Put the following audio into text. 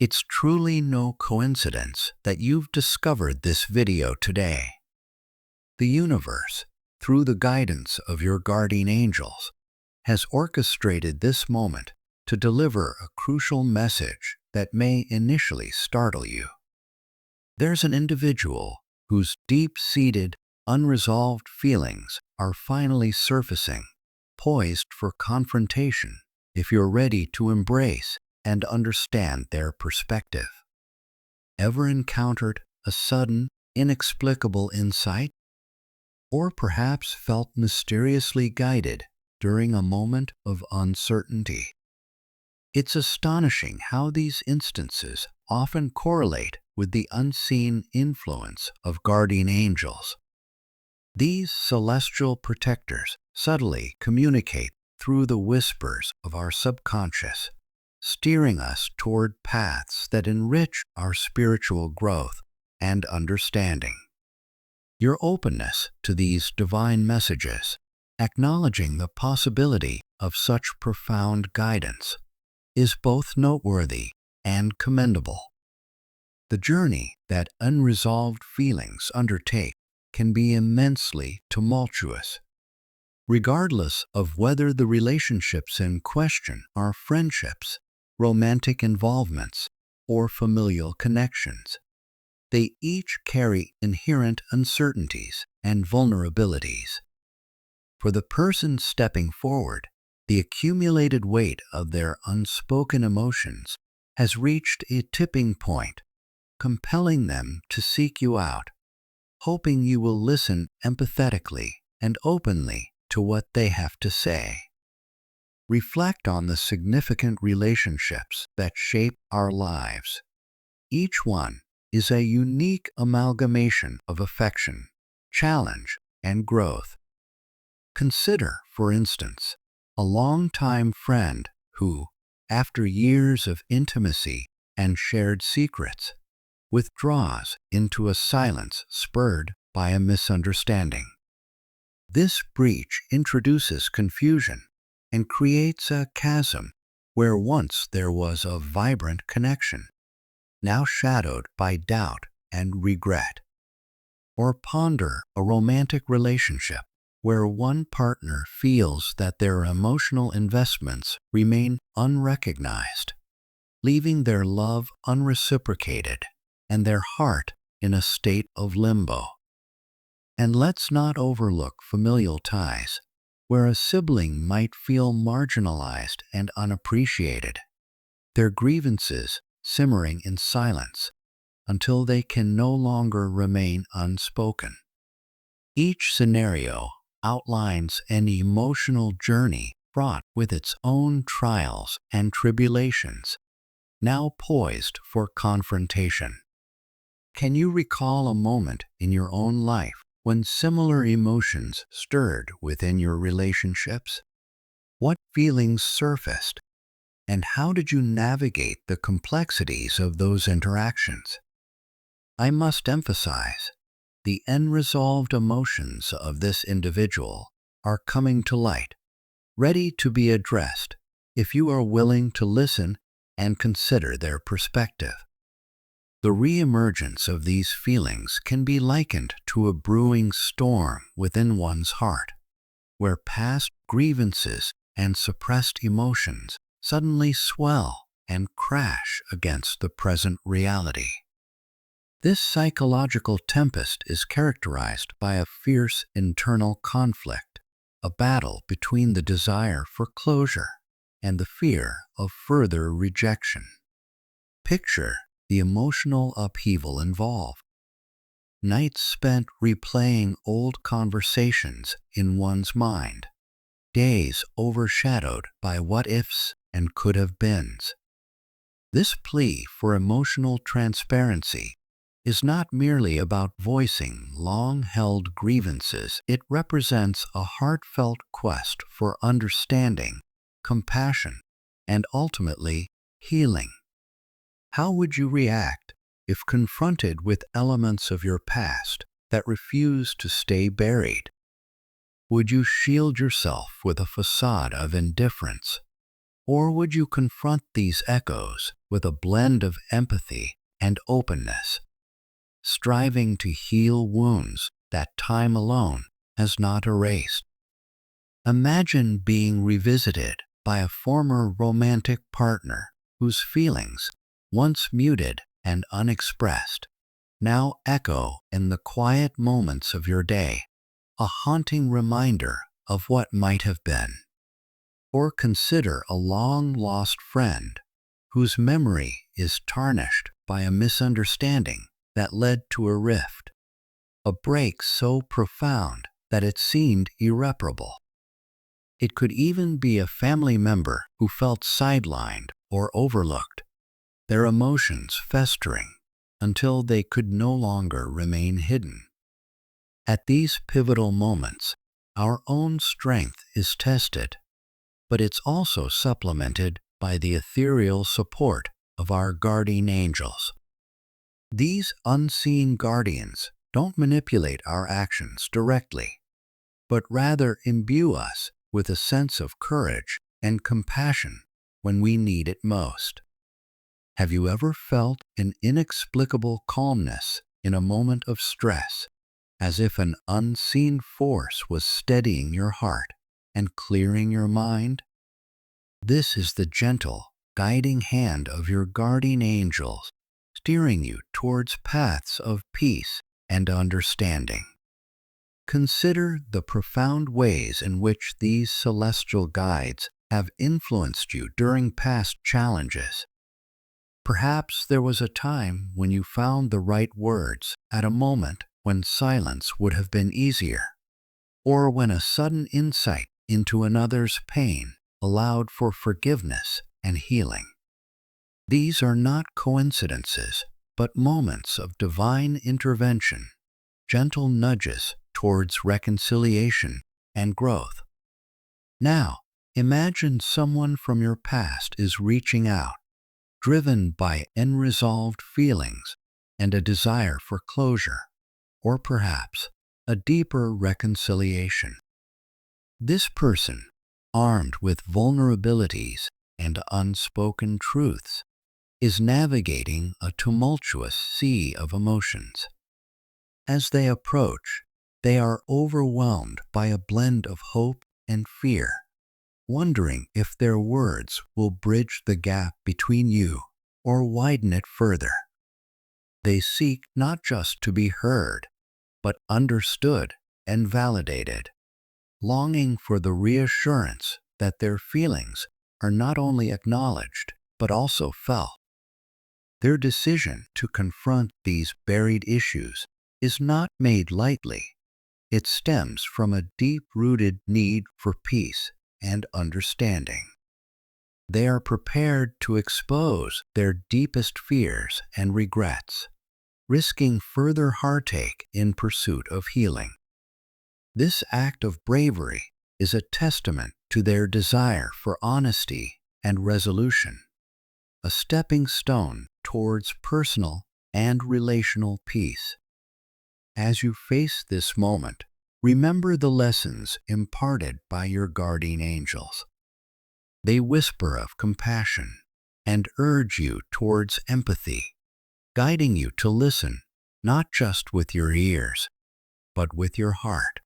It's truly no coincidence that you've discovered this video today. The universe, through the guidance of your guardian angels, has orchestrated this moment to deliver a crucial message that may initially startle you. There's an individual whose deep-seated, unresolved feelings are finally surfacing, poised for confrontation if you're ready to embrace and understand their perspective. Ever encountered a sudden, inexplicable insight? Or perhaps felt mysteriously guided during a moment of uncertainty? It's astonishing how these instances often correlate with the unseen influence of guardian angels. These celestial protectors subtly communicate through the whispers of our subconscious, steering us toward paths that enrich our spiritual growth and understanding. Your openness to these divine messages, acknowledging the possibility of such profound guidance, is both noteworthy and commendable. The journey that unresolved feelings undertake can be immensely tumultuous. Regardless of whether the relationships in question are friendships, romantic involvements, or familial connections, they each carry inherent uncertainties and vulnerabilities. For the person stepping forward, the accumulated weight of their unspoken emotions has reached a tipping point, compelling them to seek you out, hoping you will listen empathetically and openly to what they have to say. Reflect on the significant relationships that shape our lives. Each one is a unique amalgamation of affection, challenge, and growth. Consider, for instance, a longtime friend who, after years of intimacy and shared secrets, withdraws into a silence spurred by a misunderstanding. This breach introduces confusion and creates a chasm where once there was a vibrant connection, now shadowed by doubt and regret. Or ponder a romantic relationship where one partner feels that their emotional investments remain unrecognized, leaving their love unreciprocated and their heart in a state of limbo. And let's not overlook familial ties, where a sibling might feel marginalized and unappreciated, their grievances simmering in silence until they can no longer remain unspoken. Each scenario outlines an emotional journey fraught with its own trials and tribulations, now poised for confrontation. Can you recall a moment in your own life when similar emotions stirred within your relationships? What feelings surfaced, and how did you navigate the complexities of those interactions? I must emphasize, the unresolved emotions of this individual are coming to light, ready to be addressed if you are willing to listen and consider their perspective. The reemergence of these feelings can be likened to a brewing storm within one's heart, where past grievances and suppressed emotions suddenly swell and crash against the present reality. This psychological tempest is characterized by a fierce internal conflict, a battle between the desire for closure and the fear of further rejection. Picture the emotional upheaval involved. Nights spent replaying old conversations in one's mind, days overshadowed by what-ifs and could-have-beens. This plea for emotional transparency is not merely about voicing long-held grievances. It represents a heartfelt quest for understanding, compassion, and ultimately healing. How would you react if confronted with elements of your past that refuse to stay buried? Would you shield yourself with a facade of indifference, Or would you confront these echoes with a blend of empathy and openness, striving to heal wounds that time alone has not erased? Imagine being revisited by a former romantic partner whose feelings, once muted and unexpressed, now echo in the quiet moments of your day, a haunting reminder of what might have been. Or consider a long-lost friend whose memory is tarnished by a misunderstanding that led to a rift, a break so profound that it seemed irreparable. It could even be a family member who felt sidelined or overlooked, their emotions festering until they could no longer remain hidden. At these pivotal moments, our own strength is tested, but it's also supplemented by the ethereal support of our guardian angels. These unseen guardians don't manipulate our actions directly, but rather imbue us with a sense of courage and compassion when we need it most. Have you ever felt an inexplicable calmness in a moment of stress, as if an unseen force was steadying your heart and clearing your mind? This is the gentle, guiding hand of your guardian angels, steering you towards paths of peace and understanding. Consider the profound ways in which these celestial guides have influenced you during past challenges. Perhaps there was a time when you found the right words at a moment when silence would have been easier, or when a sudden insight into another's pain allowed for forgiveness and healing. These are not coincidences, but moments of divine intervention, gentle nudges towards reconciliation and growth. Now, imagine someone from your past is reaching out, driven by unresolved feelings and a desire for closure, or perhaps a deeper reconciliation. This person, armed with vulnerabilities and unspoken truths, is navigating a tumultuous sea of emotions. As they approach, they are overwhelmed by a blend of hope and fear, wondering if their words will bridge the gap between you or widen it further. They seek not just to be heard, but understood and validated, longing for the reassurance that their feelings are not only acknowledged, but also felt. Their decision to confront these buried issues is not made lightly. It stems from a deep-rooted need for peace and understanding. They are prepared to expose their deepest fears and regrets, risking further heartache in pursuit of healing. This act of bravery is a testament to their desire for honesty and resolution, a stepping stone towards personal and relational peace. As you face this moment, remember the lessons imparted by your guardian angels. They whisper of compassion and urge you towards empathy, guiding you to listen not just with your ears, but with your heart.